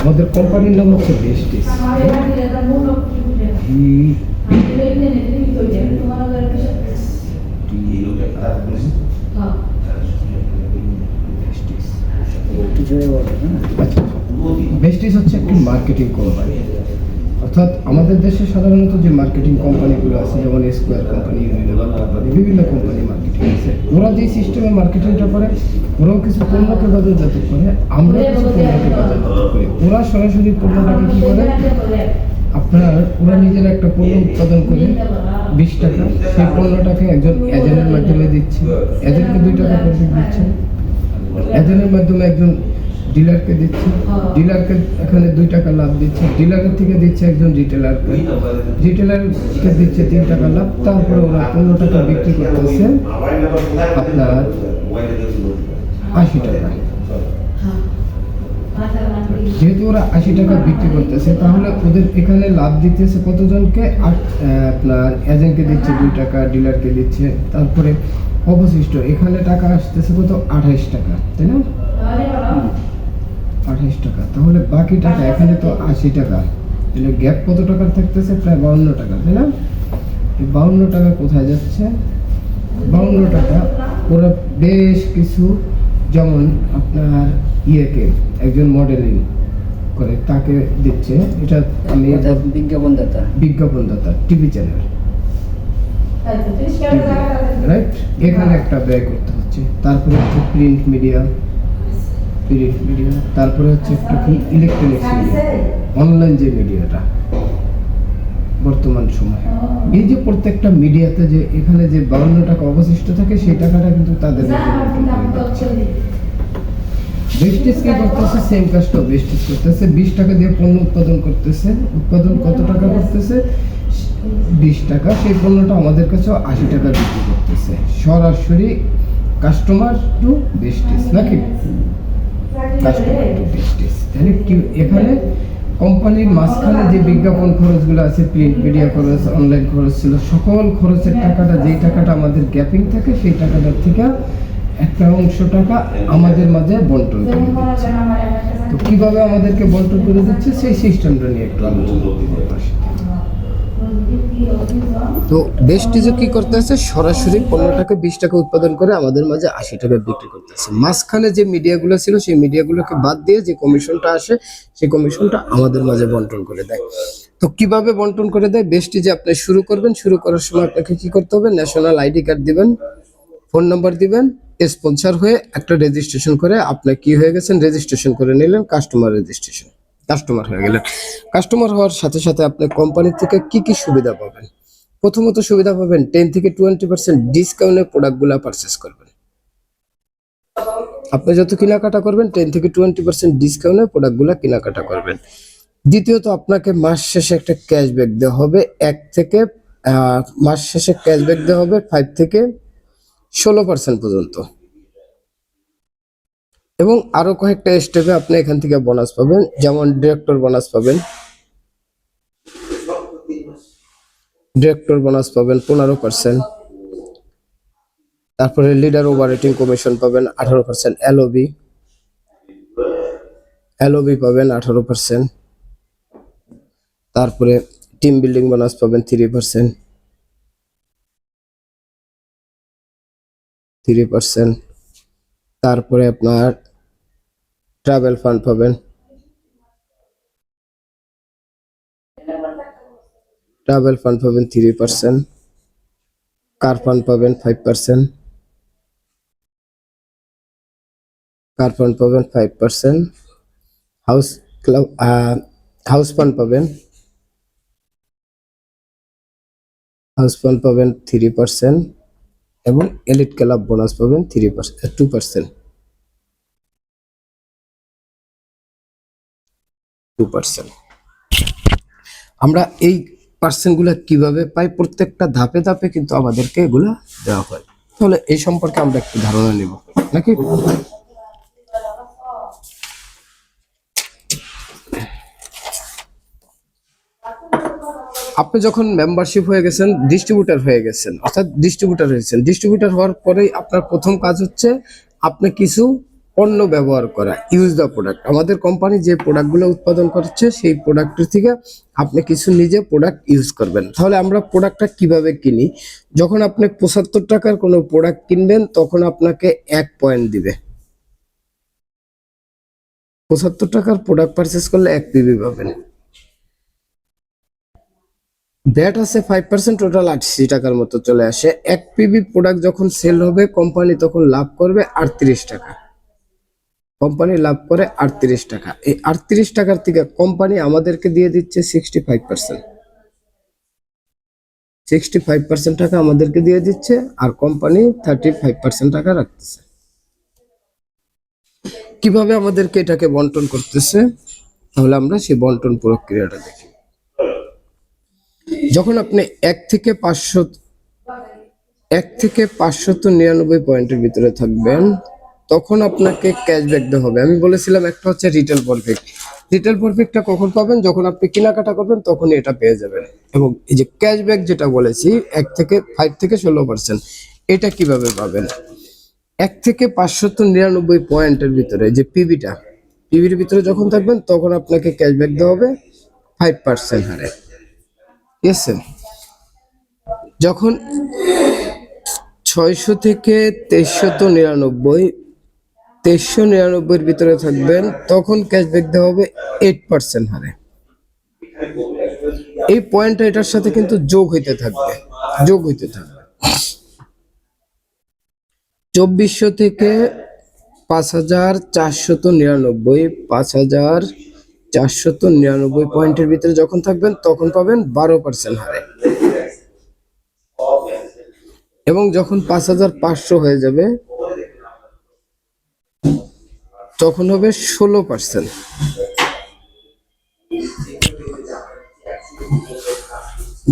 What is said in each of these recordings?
আমাদের কোম্পানির নাম হচ্ছে বেস্টিস। বেস্টিস হচ্ছে একটি মার্কেটিং কোম্পানি। অর্থাৎ আমাদের দেশে সাধারণত যে মার্কেটিং কোম্পানিগুলো আছে, যেমন স্কোয়ার কোম্পানি, ইউনিলেভার কোম্পানি, বিভিন্ন কোম্পানি মার্কেটিং আছে, ওরা যে সিস্টেমে মার্কেটিংটা করে, ওরাও কিছু পণ্যকে বাজারজাত করে, আমরা কিছু পণ্যকে বাজারজাত করি। ওরা সরাসরি পণ্যটাকে কি করে, আপনার ওরা নিজের একটা পণ্য উৎপাদন করে 20 টাকা, সেই পণ্যটাকে একজন এজেন্টের মাধ্যমে দিচ্ছে, এজেন্টকে 2 টাকা প্রফিট দিচ্ছে, এজেন্টের মাধ্যমে একজন ডিলারকে দিচ্ছে, ডিলারকে এখানে 2 টাকা লাভ দিচ্ছে, ডিলারের থেকে দিচ্ছে একজন রিটেলারকে, রিটেলারকে দিচ্ছে 3 টাকা লাভ। তারপরে ওরা 15 টাকা বিক্রি করতেছে আপনার 80 টাকা। যেহেতু ওরা 80 টাকা বিক্রি করতেছে, তাহলে ওদের এখানে লাভ দিতেছে কতজনকে, আপনার এজেন্টকে দিচ্ছে 2 টাকা, ডিলারকে দিচ্ছে, তারপরে অবশিষ্ট এখানে টাকা আসতেছে কত, 28 টাকা, তাই না? 28 টাকা। তাহলে বাকি টাকা এখানে তো 80 টাকা, তাহলে গ্যাপ কত টাকার থাকতেছে, প্রায় 52 টাকা, তাই না? এই 52 টাকা কোথায় যাচ্ছে? 52 টাকা ওরা বেশ কিছু, যেমন আপনার ইয়েকে একজন মডেলিং করে তাকে দিচ্ছে, এটা আমি বিজ্ঞাপনদাতা টিভি চ্যানেল, রাইট? এখানে একটা ব্যয় করতে হচ্ছে। তারপরে হচ্ছে প্রিন্ট মিডিয়া, তারপরে হচ্ছে একটা কি ইলেকট্রনিক্স মিডিয়া, অনলাইন যে মিডিয়াটা বর্তমান সময়ে, এই যে প্রত্যেকটা মিডিয়াতে যে এখানে যে 52 টাকা অবশিষ্ট থাকে, সেই টাকাটা কিন্তু তাদের বেস্টিস কি করতেছে, সেম কাজটা বেস্টিস করতেছে। 20 টাকা দিয়ে পণ্য উৎপাদন করতেছে, উৎপাদন কত টাকা করতেছে, 20 টাকা। সেই পণ্যটা আমাদের কাছে 80 টাকা বিক্রি করতেছে, সরাসরি কাস্টমার টু বেস্টিস, নাকি কাস্টমার টু বেস্টিস। তাহলে কি এখানে কোম্পানির মাঝখানে যে বিজ্ঞাপন খরচগুলো আছে, প্রিন্ট মিডিয়া খরচ, অনলাইন খরচ ছিল, সকল খরচের টাকাটা, যেই টাকাটা আমাদের গ্যাপিং থাকে, সেই টাকাটার থেকে একটা অংশ টাকা আমাদের মাঝে বন্টন করে দিচ্ছে। তো কিভাবে আমাদেরকে বন্টন করে দিচ্ছে, সেই সিস্টেমটা নিয়ে একটু আলোচনা করব। তো বেস্টিজও কি করতেছে, সরাসরি পণ্যটাকে 20 টাকা উৎপাদন করে আমাদের মাঝে 80 টাকা বিক্রি করতেছে। মাঝখানে যে মিডিয়াগুলো ছিল, সেই মিডিয়াগুলোকে বাদ দিয়ে যে কমিশনটা আসে, সেই কমিশনটা আমাদের মাঝে বন্টন করে দেয়। তো কিভাবে বন্টন করে দেয়, বেস্টিজে আপনি শুরু করবেন, শুরু করার সময় আপনাকে কি করতে হবে, ন্যাশনাল আইডি কার্ড দিবেন, ফোন নাম্বার দিবেন, স্পন্সর হয়ে একটা রেজিস্ট্রেশন করে আপনি কি হয়ে গেছেন, রেজিস্ট্রেশন করে নিলেন, কাস্টমার রেজিস্ট্রেশন, কাস্টমার হয়ে গেলেন। কাস্টমার হওয়ার সাথে সাথে আপনি কোম্পানি থেকে কি কি সুবিধা পাবেন? প্রথমত সুবিধা পাবেন 10 থেকে 20% ডিসকাউন্টে প্রোডাক্টগুলো পারচেজ করবেন। আপনি যত কেনাকাটা করবেন 10 থেকে 20% ডিসকাউন্টে প্রোডাক্টগুলো কেনাকাটা করবেন। দ্বিতীয়ত আপনাকে মাস শেষে একটা ক্যাশব্যাক দেওয়া হবে, মাস শেষে ক্যাশব্যাক দেওয়া হবে 5 থেকে 16% পর্যন্ত, এবং আরো কয়েকটা স্টেপে আপনি এখান থেকে বোনাস পাবেন, যেমন ডিরেক্টর বোনাস পাবেন, 15%, তারপরে লিডার ওভাররেটিং কমিশন পাবেন 18%, এলওবি পাবেন 18%, তারপরে টিম বিল্ডিং বোনাস পাবেন 3%, তারপরে আপনার ট্রাভেল ফান্ড পাবেন, ট্রাভেল ফান্ড পাবেন 3%, কার ফান্ড পাবেন 5%, কার ফান্ড পাবেন 5%, হাউস ক্লাব হাউস ফান্ড পাবেন 3%, এবং এলিট ক্লাব বোনাস পাবেন 2%। আমরা এই পার্সেন্টগুলো কিভাবে পাই, প্রত্যেকটা ধাপে ধাপে কিন্তু আমাদেরকে এগুলা দেওয়া হয়। তাহলে এই সম্পর্কে আমরা একটু ধারণা নিব, নাকি? আপনি যখন মেম্বারশিপ হয়ে গেছেন, ডিস্ট্রিবিউটর হয়ে গেছেন, অর্থাৎ ডিস্ট্রিবিউটর হয়েছেন, ডিস্ট্রিবিউটর হওয়ার পরেই আপনার প্রথম কাজ হচ্ছে আপনি কিছু পণ্য ব্যবহার করা, ইউজ দ্য প্রোডাক্ট। আমাদের কোম্পানি যে প্রোডাক্টগুলো উৎপাদন করছে সেই প্রোডাক্টের থেকে আপনি কিছু নিজে প্রোডাক্ট ইউজ করবেন। তাহলে আমরা প্রোডাক্টটা কিভাবে কিনি? যখন আপনি 75 টাকার কোনো প্রোডাক্ট কিনবেন তখন আপনাকে 1 পয়েন্ট দিবে। 75 টাকার প্রোডাক্ট পারচেস করলে 1 পিবি পাবেন। ব্যাট আছে 5%, টোটাল 80 টাকার মতো চলে আসে। 1 পিবি প্রোডাক্ট যখন সেল হবে কোম্পানি তখন লাভ করবে 38 টাকা। কোম্পানি লাভ করে 38 টাকা। এই 38 টাকার থেকে কোম্পানি আমাদেরকে দিয়ে দিচ্ছে 65%। 65% টাকা আমাদেরকে দিয়ে দিচ্ছে আর কোম্পানি 35% টাকা রাখতেছে। কিভাবে আমাদেরকে এটাকে বন্টন করতেছে? তাহলে আমরা সেই বন্টন প্রক্রিয়াটা দেখি। যখন আপনি 1 থেকে 599 পয়েন্টের ভিতরে থাকবেন তখন আপনাকে ক্যাশব্যাক দেওয়া হবে। আমি বলেছিলাম একটা হচ্ছে রিটেল প্রফিট। রিটেল প্রফিটটা কখন পাবেন? যখন আপনি কেনাকাটা করবেন তখনই এটা পেয়ে যাবেন। এবং এই যে ক্যাশব্যাক যেটা বলেছি 5 থেকে 16%, এটা কিভাবে পাবেন? 1 থেকে 599 পয়েন্টের ভিতরে যে পিবির ভিতরে যখন থাকবেন তখন আপনাকে ক্যাশব্যাক দেওয়া হবে 5% হারে। ঠিক আছে? যখন 600 থেকে 2399 ভিতরে থাকবেন তখন ক্যাশব্যাক দেওয়া হবে 8% হারে। এই পয়েন্টটা এটার সাথে কিন্তু যোগ হইতে থাকবে। 2400 থেকে 5499 পয়েন্টের ভিতরে যখন থাকবেন তখন পাবেন 12% হারে। এবং যখন 5500 হয়ে যাবে তখন হবে 16%।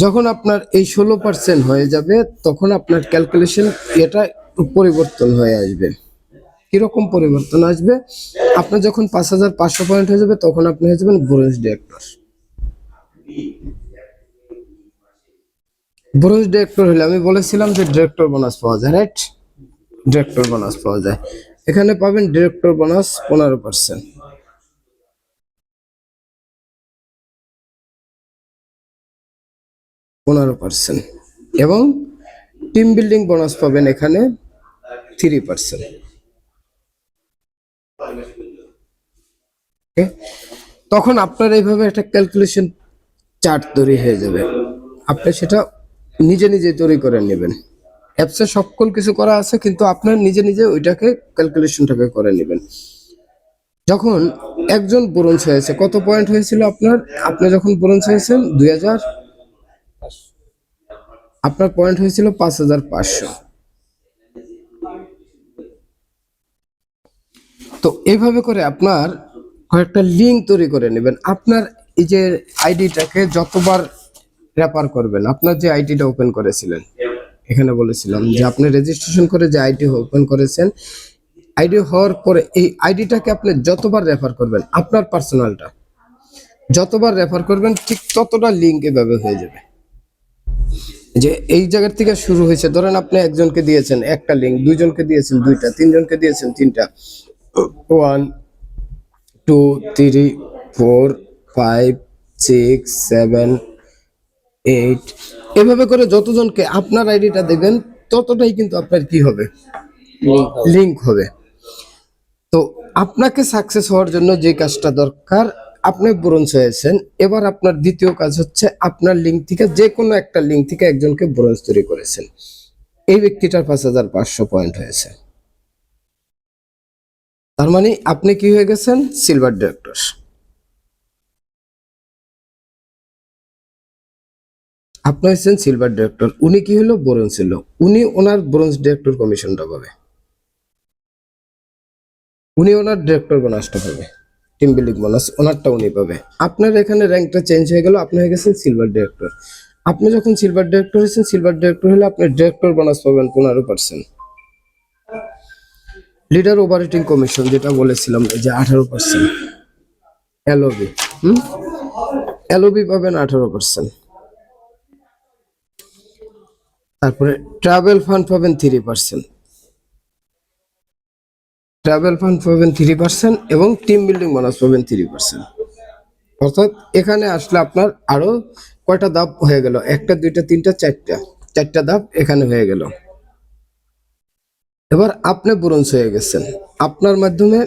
যখন আপনার এই 16% হয়ে যাবে তখন আপনার ক্যালকুলেশন এটা পরিবর্তন হয়ে আসবে। কিরকম পরিবর্তন আসবে? আপনার যখন 5500 পয়েন্ট হয়ে যাবে তখন আপনি হয়ে যাবেন ব্রোঞ্জ ডিরেক্টর। ব্রোঞ্জ ডিরেক্টর হলে আমি বলেছিলাম যে ডিরেক্টর বোনাস পাওয়া যায়, রাইট? ডিরেক্টর বোনাস পাওয়া যায়। এখানে পাবেন ডিরেক্টর বোনাস 15%। এবং টিম বিল্ডিং বোনাস পাবেন এখানে 3%। তখন আপনার এইভাবে একটা ক্যালকুলেশন চার্ট তৈরি হয়ে যাবে। আপনি সেটা নিজে নিজে তৈরি করে নেবেন। অ্যাপসে সকল কিছু করা আছে কিন্তু আপনার নিজে নিজে ওইটাকে ক্যালকুলেশনটাকে করে নেবেন। যখন একজন ব্রোঞ্জ হয়েছে, কত পয়েন্ট হয়েছিল আপনার? আপনি যখন ব্রোঞ্জ হয়েছেন 2000, আপনার পয়েন্ট হয়েছিল 5500। তো এইভাবে করে আপনার কয়েকটা লিঙ্ক তৈরি করে নেবেন। আপনার এই যে আইডিটাকে যতবার রেফার করবেন, আপনার যে আইডিটা ওপেন করেছিলেন, এখানে বলেছিলাম যে আপনি রেজিস্ট্রেশন করে যে আইডি ওপেন করেছেন, আইডি হওয়ার পরে এই আইডিটাকে আপনি যতবার রেফার করবেন, আপনার পার্সোনালটা যতবার রেফার করবেন ঠিক ততটা লিঙ্ক এভাবে হয়ে যাবে। যে এই জায়গার থেকে শুরু হয়েছে, ধরেন আপনি একজনকে দিয়েছেন একটা লিঙ্ক, দুইজনকে দিয়েছেন দুইটা, তিনজনকে দিয়েছেন তিনটা, 1 2 3 4 5 6 7 8, এভাবে করে যতজনকে আপনার আইডিটা দেবেন ততটাই কিন্তু আপনার কি হবে? লিঙ্ক হবে। তো আপনাকে সাকসেস হওয়ার জন্য যে কাজটা দরকার, আপনি ব্রোঞ্জ হয়েছেন, এবার আপনার দ্বিতীয় কাজ হচ্ছে আপনার লিঙ্ক থেকে যে কোনো একটা লিঙ্ক থেকে একজনকে ব্রোঞ্জ তৈরি করেছেন। এই ব্যক্তিটার 5500 পয়েন্ট হয়েছে, তার মানে আপনি কি হয়ে গেছেন? Silver director. আপনি হচ্ছেন সিলভার ডিরেক্টর, উনি কি হলো? ব্রোঞ্জ ছিল। উনি ওনার ব্রোঞ্জ ডিরেক্টর কমিশনটা পাবে, উনি ওনার ডিরেক্টর বোনাসটা পাবে, টিম বিল্ডিং বোনাস ওনারটা উনি পাবে। আপনার এখানে র্যাঙ্কটা চেঞ্জ হয়ে গেল, আপনি হয়ে গেছেন সিলভার ডিরেক্টর। আপনি যখন সিলভার ডিরেক্টর হয়েছেন, সিলভার ডিরেক্টর হলে আপনি ডিরেক্টর বোনাস পাবেন 15%। লিডার অপারেটিং কমিশন যেটা বলেছিলাম যে 18%। এলওবি এলওবি পাবেন 18%। তারপরে ট্রাভেল ফান্ড পাবেন 3%। ট্রাভেল ফান্ড পাবেন 3% এবং টিম বিল্ডিং বোনাস পাবেন 3%। অর্থাৎ এখানে আসলে আপনার আরো কয়টা ধাপ হয়ে গেল, একটা দুইটা তিনটা চারটা ধাপ এখানে হয়ে গেল। এবার আপনি ব্রোঞ্জ হয়ে গেছেন, আপনার মাধ্যমে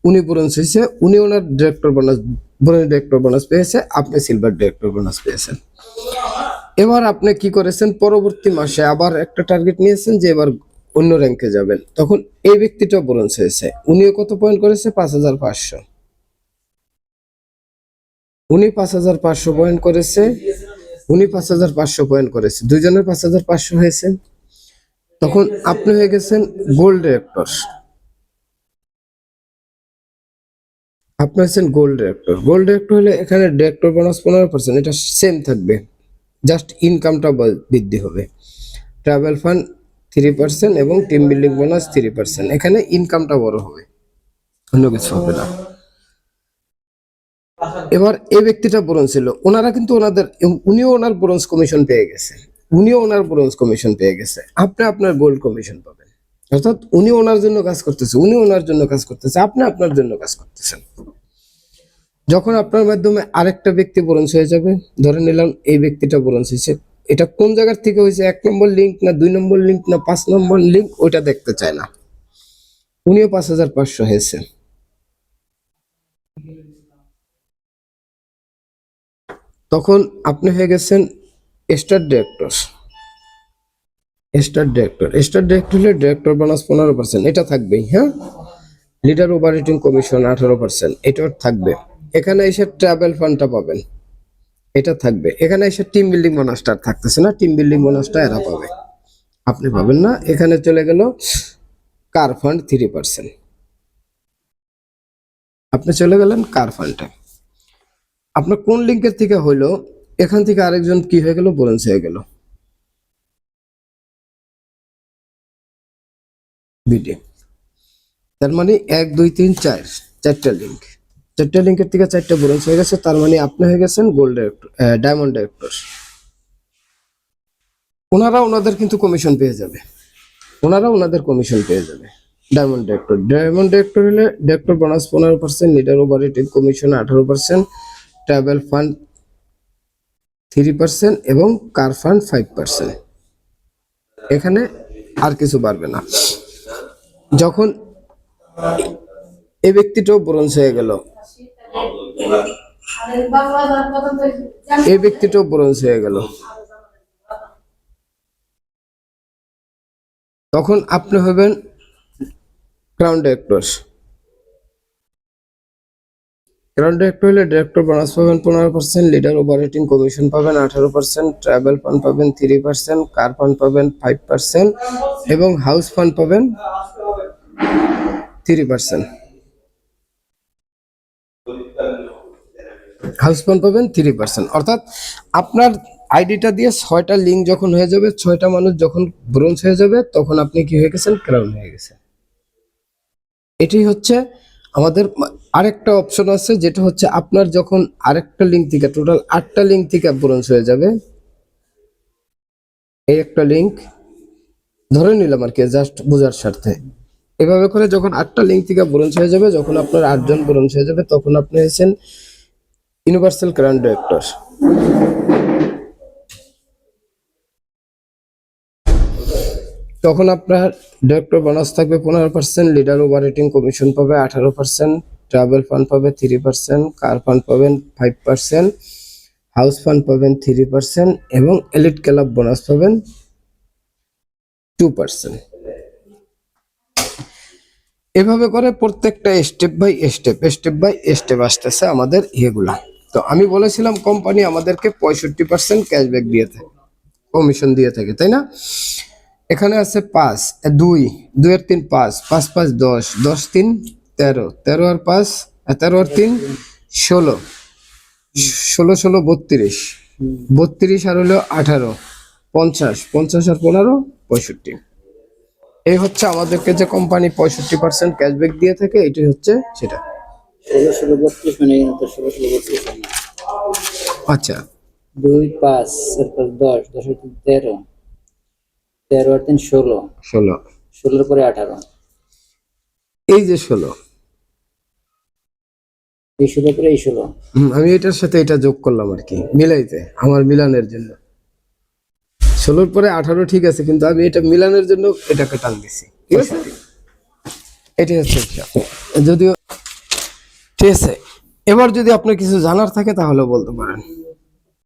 উনি ব্রোঞ্জ হয়েছে, উনি ওনার director bonus, bronze director bonus পেয়েছে, আপনি সিলভার ডিরেক্টর বোনাস পেয়েছেন। এবার আপনি কি করেছেন, পরবর্তী মাসে আবার একটা টার্গেট নিয়েছেন যে এবার অন্য র্যাঙ্কে যাবেন, তখন এই ব্যক্তিটা ব্রোঞ্জ হয়েছে, উনিও কত পয়েন্ট করেছে, 5,500। উনি 5,500 পয়েন্ট করেছে, উনি 5,500 পয়েন্ট করেছে, দুইজনের 5,500 হয়েছে। তখন আপনি হয়ে গেছেন গোল্ড ডিরেক্টর, আপনি হচ্ছেন গোল্ড ডিরেক্টর। গোল্ড ডিরেক্টর হলে এখানে ডিরেক্টর বোনাস 15%, এটা সেম থাকবে, জাস্ট ইনকামটা বৃদ্ধি হবে। ট্রাভেল ফান্ড 3% এবং টিম বিল্ডিং বোনাস 3%, এখানে ইনকামটা বড় হবে, অন্য কিছু হবে না। এবার এই ব্যক্তিটা ব্রোঞ্জ ছিল, ওনারা কিন্তু উনিও ওনার ব্রোঞ্জ কমিশন পেয়ে গেছে, উনিও ওনার ব্রোঞ্জ কমিশন পেয়ে গেছে, আপনি আপনার গোল্ড কমিশন পাবেন। অর্থাৎ উনি ওনার জন্য কাজ করতেছে, উনি ওনার জন্য কাজ করতেছে, আপনি আপনার জন্য কাজ করতেছেন। যখন আপনার মাধ্যমে আরেকটা ব্যক্তি ব্রোঞ্জ হয়ে যাবে, ধরে নিলাম এই ব্যক্তিটা ব্রোঞ্জ হয়েছে, এটা কোন জায়গার থেকে হয়েছে, 1 নম্বর লিঙ্ক না 2 নম্বর লিঙ্ক না 5 নম্বর লিঙ্ক, ওইটা দেখতে চায় না, উনিও 5,500 হয়েছে। তখন আপনি হয়ে গেছেন স্টার ডিরেক্টর। স্টার ডিরেক্টর হলে ডিরেক্টর বোনাস 15%, এটা থাকবেই, হ্যাঁ। লিডার অপারেটিং কমিশন 18%, এটাও থাকবে। এখানে এসে ট্রাভেল ফান্ডটা পাবেন, এটা থাকবে। এখানে এসে টিম বিল্ডিং বোনাসটা থাকতেছে না, টিম বিল্ডিং বোনাসটা এরা পাবে, আপনি পাবেন না। এখানে চলে গেল কার ফান্ড 3%, আপনি চলে গেলেন কার ফান্ডে। আপনার কোন লিঙ্কের থেকে হইলো, এখান থেকে আরেকজন কি হয়ে গেল, ব্রোঞ্জ হয়ে গেল, বিডি। তার মানে 1 2 3 4, চারটা লিঙ্ক, চারটা লিঙ্কের থেকে 4টা ব্রোঞ্জ হয়ে গেছে, তার মানে আপনি হয়ে গেছেন গোল্ড ডিরেক্টর, ডায়মন্ড ডিরেক্টর। ওনারা ওনাদের কিন্তু কমিশন পেয়ে যাবে, ওনারা ওনাদের কমিশন পেয়ে যাবে। ডায়মন্ড ডিরেক্টর হলে director bonus 15%, leader operating commission 18%, travel fund 3% এবং কার ফান্ড 5%। এখানে আর কিছু বাড়বে না। যখন এই ব্যক্তিটাও ব্রোঞ্জ হয়ে গেল, এই ব্যক্তিটাও ব্রোঞ্জ হয়ে গেল, তখন আপনি হবেন ক্রাউন ডিরেক্টর। ক্রাউন ডিরেক্টর হলে ডিরেক্টর বোনাস পাবেন 15%, লিডার অপারেটিং কমিশন পাবেন 18%, ট্রাভেল ফান্ড পাবেন 3%, কার ফান্ড পাবেন 5% এবং হাউস ফান্ড পাবেন 3%। হাউস ফান্ড পাবেন 3%। অর্থাৎ আপনার আইডিটা দিয়ে 6টা লিঙ্ক যখন হয়ে যাবে, 6টা মানুষ যখন ব্রোঞ্জ হয়ে যাবে, তখন আপনি কি হয়ে গেছেন, ক্রাউন হয়ে গেছেন। এটাই হচ্ছে আমাদের আরেকটা অপশন আছে, যেটা হচ্ছে আপনার যখন আরেকটা লিঙ্ক থেকে, টোটাল 8টা লিঙ্ক থেকে ব্রোঞ্জ হয়ে যাবে, এই একটা লিঙ্ক ধরে নিলাম আর কি, জাস্ট বোঝার স্বার্থে। এভাবে করে যখন 8টা লিঙ্ক থেকে ব্রোঞ্জ হয়ে যাবে, যখন আপনার 8 জন ব্রোঞ্জ হয়ে যাবে, তখন আপনি হয়েছেন ইউনিভার্সাল ক্রাউন ডিরেক্টর। তখন আপনার ডিরেক্টর বোনাস থাকবে 15%, লিডার অপারেটিং কমিশন পাবে 18%, ট্রাভেল ফান্ড পাবে 3%, কার ফান্ড পাবেন 5%, হাউস ফান্ড পাবেন 3% এবং এলিট ক্লাব বোনাস পাবেন 2%। এভাবে করে প্রত্যেকটা স্টেপ বাই স্টেপ আসতেছে আমাদের ইয়েগুলা। তো আমি বলেছিলাম কোম্পানি আমাদেরকে 65% ক্যাশব্যাক দিয়ে থাকে, কমিশন দিয়ে থাকে, তাই না? এখানে আছে 5 2 2 এর 3 5 5 5 10 10 3 13 13 আর 5 13 আর 3 16 16 16 32 32 আর হলো 18 50 50 আর 15 65। এই হচ্ছে আমাদেরকে যে কোম্পানি 65% ক্যাশব্যাক দিয়ে থাকে, এটাই হচ্ছে সেটা। 16 16 32 মানে তো 16 16 32 না। আচ্ছা 2 5 তারপর 10 10 আর 3 13 13 আর 3 16 16 16 এর পরে 18 এই যে 16, এই 16 পরে এই 16। আমি এটার সাথে এটা যোগ করলাম আর কি, মিলাইতে, আমার মিলানের জন্য। 16 পরে 18 ঠিক আছে, কিন্তু আমি এটা মিলানের জন্য এটাকে টান দিছি, ঠিক আছে? এটাই হচ্ছে হিসাব। যদিও ঠিক আছে, এবার যদি আপনার কিছু জানার থাকে তাহলে বলতে পারেন।